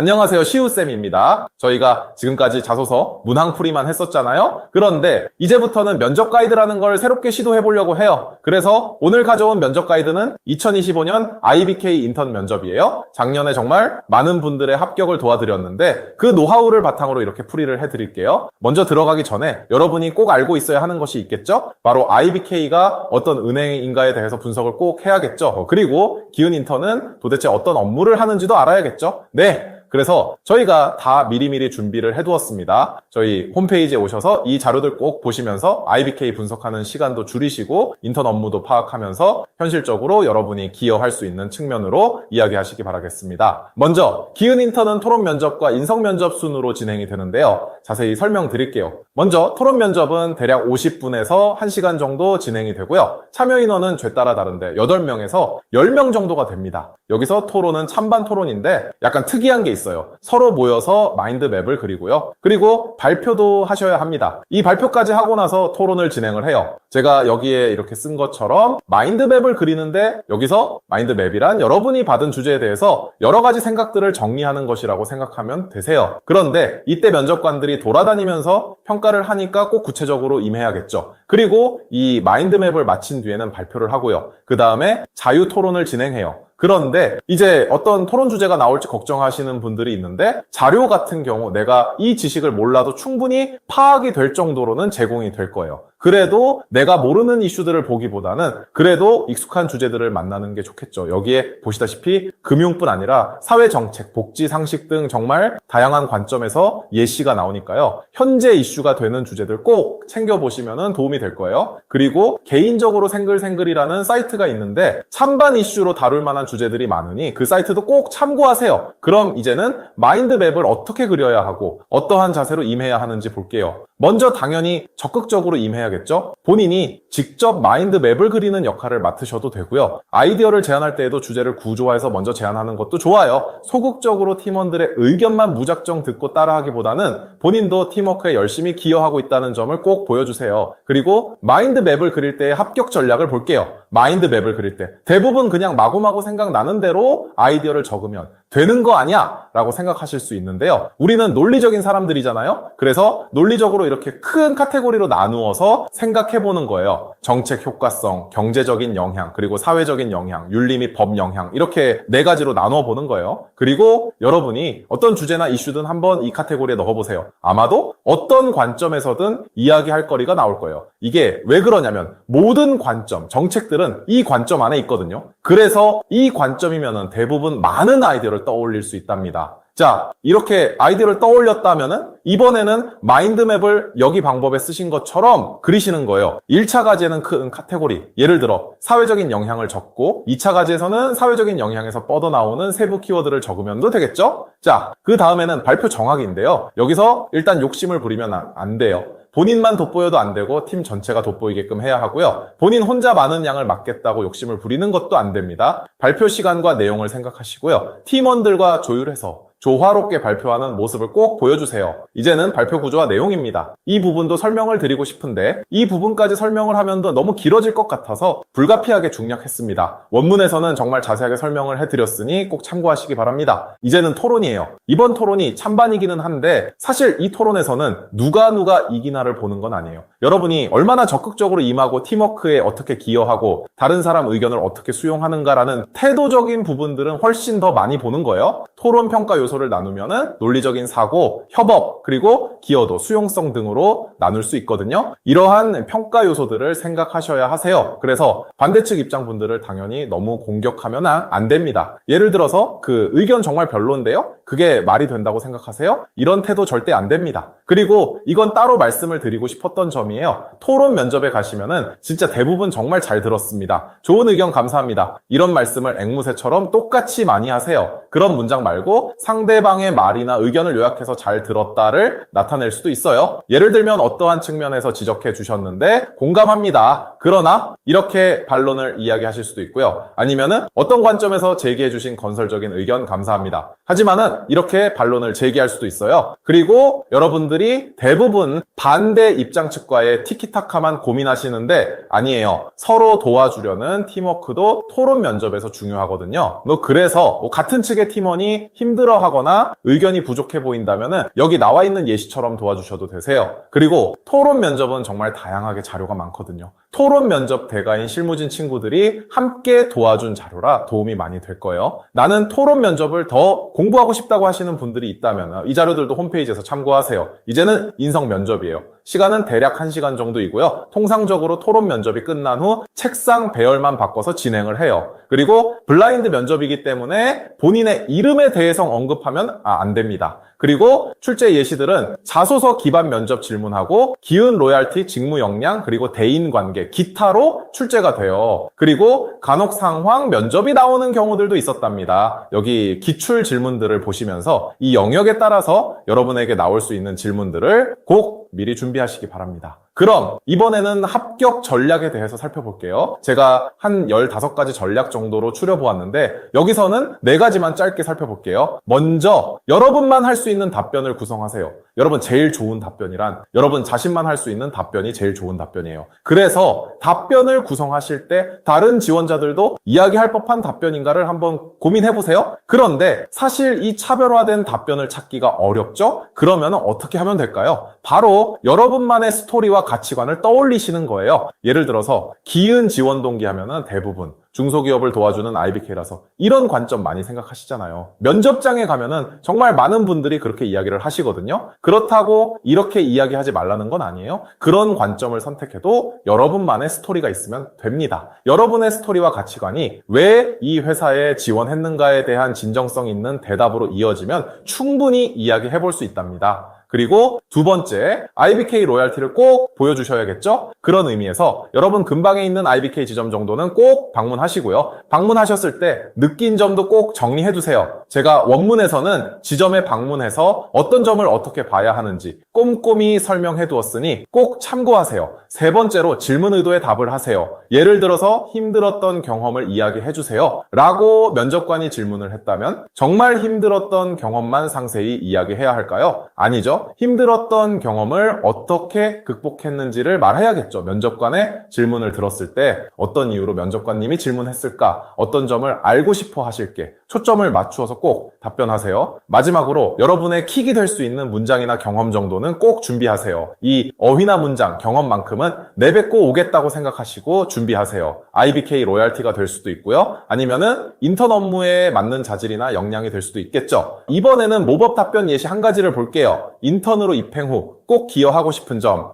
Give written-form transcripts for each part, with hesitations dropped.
안녕하세요, 시우쌤입니다. 저희가 지금까지 자소서 문항풀이만 했었잖아요. 그런데 이제부터는 면접 가이드라는 걸 새롭게 시도해보려고 해요. 그래서 오늘 가져온 면접 가이드는 2025년 IBK 인턴 면접이에요. 작년에 정말 많은 분들의 합격을 도와드렸는데 그 노하우를 바탕으로 이렇게 풀이를 해드릴게요. 먼저 들어가기 전에 여러분이 꼭 알고 있어야 하는 것이 있겠죠? 바로 IBK가 어떤 은행인가에 대해서 분석을 꼭 해야겠죠. 그리고 기은 인턴은 도대체 어떤 업무를 하는지도 알아야겠죠? 네. 그래서 저희가 다 미리미리 준비를 해두었습니다. 저희 홈페이지에 오셔서 이 자료들 꼭 보시면서 IBK 분석하는 시간도 줄이시고 인턴 업무도 파악하면서 현실적으로 여러분이 기여할 수 있는 측면으로 이야기하시기 바라겠습니다. 먼저 기은 인턴은 토론 면접과 인성 면접 순으로 진행이 되는데요. 자세히 설명드릴게요. 먼저 토론 면접은 대략 50분에서 1시간 정도 진행이 되고요. 참여 인원은 죄 따라 다른데 8명에서 10명 정도가 됩니다. 여기서 토론은 찬반 토론인데 약간 특이한 게 있어요. 서로 모여서 마인드맵을 그리고요. 그리고 발표도 하셔야 합니다. 이 발표까지 하고 나서 토론을 진행을 해요. 제가 여기에 이렇게 쓴 것처럼 마인드맵을 그리는데 여기서 마인드맵이란 여러분이 받은 주제에 대해서 여러 가지 생각들을 정리하는 것이라고 생각하면 되세요. 그런데 이때 면접관들이 돌아다니면서 평가를 하니까 꼭 구체적으로 임해야겠죠. 그리고 이 마인드맵을 마친 뒤에는 발표를 하고요. 그 다음에 자유 토론을 진행해요. 그런데 이제 어떤 토론 주제가 나올지 걱정하시는 분들이 있는데 자료 같은 경우 내가 이 지식을 몰라도 충분히 파악이 될 정도로는 제공이 될 거예요. 그래도 내가 모르는 이슈들을 보기보다는 그래도 익숙한 주제들을 만나는 게 좋겠죠. 여기에 보시다시피 금융뿐 아니라 사회정책, 복지, 상식 등 정말 다양한 관점에서 예시가 나오니까요. 현재 이슈가 되는 주제들 꼭 챙겨보시면 도움이 될 거예요. 그리고 개인적으로 생글생글이라는 사이트가 있는데 찬반 이슈로 다룰 만한 주제들이 많으니 그 사이트도 꼭 참고하세요. 그럼 이제는 마인드맵을 어떻게 그려야 하고 어떠한 자세로 임해야 하는지 볼게요. 먼저 당연히 적극적으로 임해야겠죠? 본인이 직접 마인드맵을 그리는 역할을 맡으셔도 되고요. 아이디어를 제안할 때에도 주제를 구조화해서 먼저 제안하는 것도 좋아요. 소극적으로 팀원들의 의견만 무작정 듣고 따라하기보다는 본인도 팀워크에 열심히 기여하고 있다는 점을 꼭 보여주세요. 그리고 마인드맵을 그릴 때의 합격 전략을 볼게요. 마인드맵을 그릴 때 대부분 그냥 마구마구 생각나는 대로 아이디어를 적으면 되는 거 아니야? 라고 생각하실 수 있는데요. 우리는 논리적인 사람들이잖아요. 그래서 논리적으로 이렇게 큰 카테고리로 나누어서 생각해보는 거예요. 정책 효과성, 경제적인 영향, 그리고 사회적인 영향, 윤리 및 법 영향 이렇게 4가지로 나누어 보는 거예요. 그리고 여러분이 어떤 주제나 이슈든 한번 이 카테고리에 넣어보세요. 아마도 어떤 관점에서든 이야기할 거리가 나올 거예요. 이게 왜 그러냐면 모든 관점, 정책들은 이 관점 안에 있거든요. 그래서 이 관점이면은 대부분 많은 아이디어를 떠올릴 수 있답니다. 자, 이렇게 아이디어를 떠올렸다면은 이번에는 마인드맵을 여기 방법에 쓰신 것처럼 그리시는 거예요. 1차 과제는 큰 카테고리, 예를 들어 사회적인 영향을 적고 2차 과제에서는 사회적인 영향에서 뻗어나오는 세부 키워드를 적으면 되겠죠? 자, 그 다음에는 발표 정하기인데요. 여기서 일단 욕심을 부리면 안 돼요. 본인만 돋보여도 안 되고 팀 전체가 돋보이게끔 해야 하고요. 본인 혼자 많은 양을 맡겠다고 욕심을 부리는 것도 안 됩니다. 발표 시간과 내용을 생각하시고요. 팀원들과 조율해서 조화롭게 발표하는 모습을 꼭 보여주세요. 이제는 발표 구조와 내용입니다. 이 부분도 설명을 드리고 싶은데 이 부분까지 설명을 하면 너무 길어질 것 같아서 불가피하게 중략했습니다. 원문에서는 정말 자세하게 설명을 해드렸으니 꼭 참고하시기 바랍니다. 이제는 토론이에요. 이번 토론이 찬반이기는 한데 사실 이 토론에서는 누가 이기나를 보는 건 아니에요. 여러분이 얼마나 적극적으로 임하고 팀워크에 어떻게 기여하고 다른 사람 의견을 어떻게 수용하는가라는 태도적인 부분들은 훨씬 더 많이 보는 거예요. 토론 평가 요소를 나누면은 논리적인 사고, 협업, 그리고 기여도, 수용성 등으로 나눌 수 있거든요. 이러한 평가 요소들을 생각하셔야 하세요. 그래서 반대측 입장분들을 당연히 너무 공격하면 안 됩니다. 예를 들어서 그 의견 정말 별론데요? 그게 말이 된다고 생각하세요? 이런 태도 절대 안 됩니다. 그리고 이건 따로 말씀을 드리고 싶었던 점이에요. 토론 면접에 가시면은 진짜 대부분 정말 잘 들었습니다. 좋은 의견 감사합니다. 이런 말씀을 앵무새처럼 똑같이 많이 하세요. 그런 문장 말고 상대방의 말이나 의견을 요약해서 잘 들었다를 나타낼 수도 있어요. 예를 들면 어떠한 측면에서 지적해 주셨는데 공감합니다. 그러나 이렇게 반론을 이야기하실 수도 있고요. 아니면은 어떤 관점에서 제기해 주신 건설적인 의견 감사합니다. 하지만은 이렇게 반론을 제기할 수도 있어요. 그리고 여러분들이 대부분 반대 입장 측과의 티키타카만 고민하시는데 아니에요. 서로 도와주려는 팀워크도 토론 면접에서 중요하거든요. 그래서 같은 측의 팀원이 힘들어하고 부족하거나 의견이 부족해 보인다면 여기 나와 있는 예시처럼 도와주셔도 되세요. 그리고 토론 면접은 정말 다양하게 자료가 많거든요. 토론 면접 대가인 실무진 친구들이 함께 도와준 자료라 도움이 많이 될 거예요. 나는 토론 면접을 더 공부하고 싶다고 하시는 분들이 있다면 이 자료들도 홈페이지에서 참고하세요. 이제는 인성 면접이에요. 시간은 대략 1시간 정도이고요. 통상적으로 토론 면접이 끝난 후 책상 배열만 바꿔서 진행을 해요. 그리고 블라인드 면접이기 때문에 본인의 이름에 대해서 언급하면 안 됩니다. 그리고 출제 예시들은 자소서 기반 면접 질문하고 기은 로얄티, 직무 역량, 그리고 대인 관계, 기타로 출제가 돼요. 그리고 간혹 상황 면접이 나오는 경우들도 있었답니다. 여기 기출 질문들을 보시면서 이 영역에 따라서 여러분에게 나올 수 있는 질문들을 꼭 미리 준비하시기 바랍니다. 그럼 이번에는 합격 전략에 대해서 살펴볼게요. 제가 한 15가지 전략 정도로 추려보았는데 여기서는 4가지만 짧게 살펴볼게요. 먼저 여러분만 할 수 있는 답변을 구성하세요. 여러분 제일 좋은 답변이란 여러분 자신만 할 수 있는 답변이 제일 좋은 답변이에요. 그래서 답변을 구성하실 때 다른 지원자들도 이야기할 법한 답변인가를 한번 고민해보세요. 그런데 사실 이 차별화된 답변을 찾기가 어렵죠? 그러면 어떻게 하면 될까요? 바로 여러분만의 스토리와 가치관을 떠올리시는 거예요. 예를 들어서 기은 지원 동기 하면은 대부분 중소기업을 도와주는 IBK라서 이런 관점 많이 생각하시잖아요. 면접장에 가면은 정말 많은 분들이 그렇게 이야기를 하시거든요. 그렇다고 이렇게 이야기하지 말라는 건 아니에요. 그런 관점을 선택해도 여러분만의 스토리가 있으면 됩니다. 여러분의 스토리와 가치관이 왜 이 회사에 지원했는가에 대한 진정성 있는 대답으로 이어지면 충분히 이야기해 볼 수 있답니다. 그리고 두 번째, IBK 로얄티를 꼭 보여주셔야겠죠? 그런 의미에서 여러분 근방에 있는 IBK 지점 정도는 꼭 방문하시고요. 방문하셨을 때 느낀 점도 꼭 정리해두세요. 제가 원문에서는 지점에 방문해서 어떤 점을 어떻게 봐야 하는지 꼼꼼히 설명해두었으니 꼭 참고하세요. 세 번째로 질문 의도에 답을 하세요. 예를 들어서 힘들었던 경험을 이야기해주세요. 라고 면접관이 질문을 했다면 정말 힘들었던 경험만 상세히 이야기해야 할까요? 아니죠. 힘들었던 경험을 어떻게 극복했는지를 말해야겠죠. 면접관의 질문을 들었을 때 어떤 이유로 면접관님이 질문했을까? 어떤 점을 알고 싶어 하실게. 초점을 맞추어서 꼭 답변하세요. 마지막으로 여러분의 킥이 될 수 있는 문장이나 경험 정도는 꼭 준비하세요. 이 어휘나 문장, 경험만큼은 내뱉고 오겠다고 생각하시고 준비하세요. IBK 로얄티가 될 수도 있고요. 아니면은 인턴 업무에 맞는 자질이나 역량이 될 수도 있겠죠. 이번에는 모법 답변 예시 한 가지를 볼게요. 인턴으로 입행 후 꼭 기여하고 싶은 점.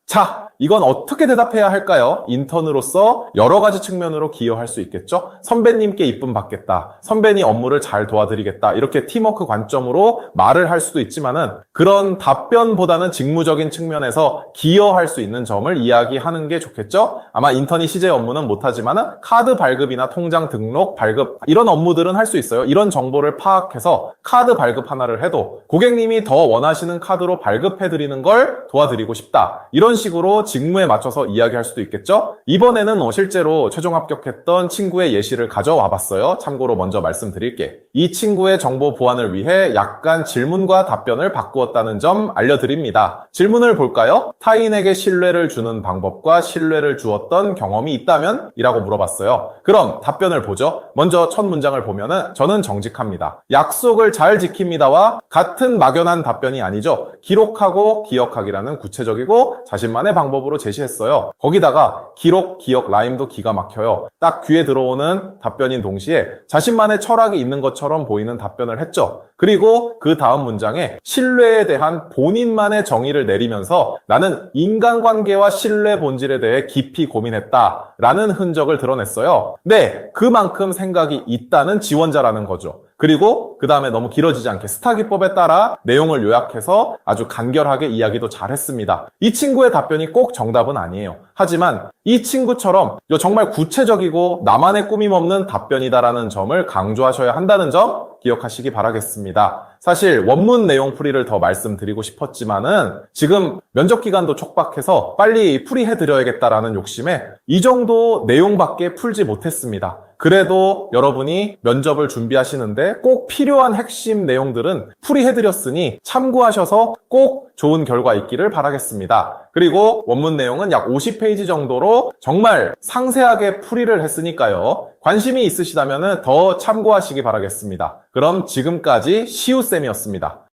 자, 이건 어떻게 대답해야 할까요? 인턴으로서 여러 가지 측면으로 기여할 수 있겠죠? 선배님께 이쁨 받겠다. 선배님 업무를 잘 도와드리겠다. 이렇게 팀워크 관점으로 말을 할 수도 있지만은 그런 답변보다는 직무적인 측면에서 기여할 수 있는 점을 이야기하는 게 좋겠죠? 아마 인턴이 CJ 업무는 못하지만은 카드 발급이나 통장 등록, 발급 이런 업무들은 할 수 있어요. 이런 정보를 파악해서 카드 발급 하나를 해도 고객님이 더 원하시는 카드로 발급해드리는 걸 도와드리고 싶다. 이런 식으로 직무에 맞춰서 이야기할 수도 있겠죠? 이번에는 실제로 최종 합격했던 친구의 예시를 가져와 봤어요. 참고로 먼저 말씀드릴게. 이 친구의 정보 보완을 위해 약간 질문과 답변을 바꾸었다는 점 알려드립니다. 질문을 볼까요? 타인에게 신뢰를 주는 방법과 신뢰를 주었던 경험이 있다면? 이라고 물어봤어요. 그럼 답변을 보죠. 먼저 첫 문장을 보면은 저는 정직합니다. 약속을 잘 지킵니다와 같은 막연한 답변이 아니죠. 기록하고 기억하기라는 구체적이고 자신만의 방법으로 제시했어요. 거기다가 기록, 기억, 라임도 기가 막혀요. 딱 귀에 들어오는 답변인 동시에 자신만의 철학이 있는 것처럼 보이는 답변을 했죠. 그리고 그 다음 문장에 신뢰에 대한 본인만의 정의를 내리면서 나는 인간관계와 신뢰 본질에 대해 깊이 고민했다라는 흔적을 드러냈어요. 네, 그만큼 생각이 있다는 지원자라는 거죠. 그리고 그 다음에 너무 길어지지 않게 스타 기법에 따라 내용을 요약해서 아주 간결하게 이야기도 잘했습니다. 이 친구의 답변이 꼭 정답은 아니에요. 하지만 이 친구처럼 정말 구체적이고 나만의 꾸밈 없는 답변이다라는 점을 강조하셔야 한다는 점 기억하시기 바라겠습니다. 사실 원문 내용 풀이를 더 말씀드리고 싶었지만은 지금 면접 기간도 촉박해서 빨리 풀이해드려야겠다라는 욕심에 이 정도 내용밖에 풀지 못했습니다. 그래도 여러분이 면접을 준비하시는데 꼭 필요한 핵심 내용들은 풀이해드렸으니 참고하셔서 꼭 좋은 결과 있기를 바라겠습니다. 그리고 원문 내용은 약 50페이지 정도로 정말 상세하게 풀이를 했으니까요. 관심이 있으시다면 더 참고하시기 바라겠습니다. 그럼 지금까지 시우쌤이었습니다.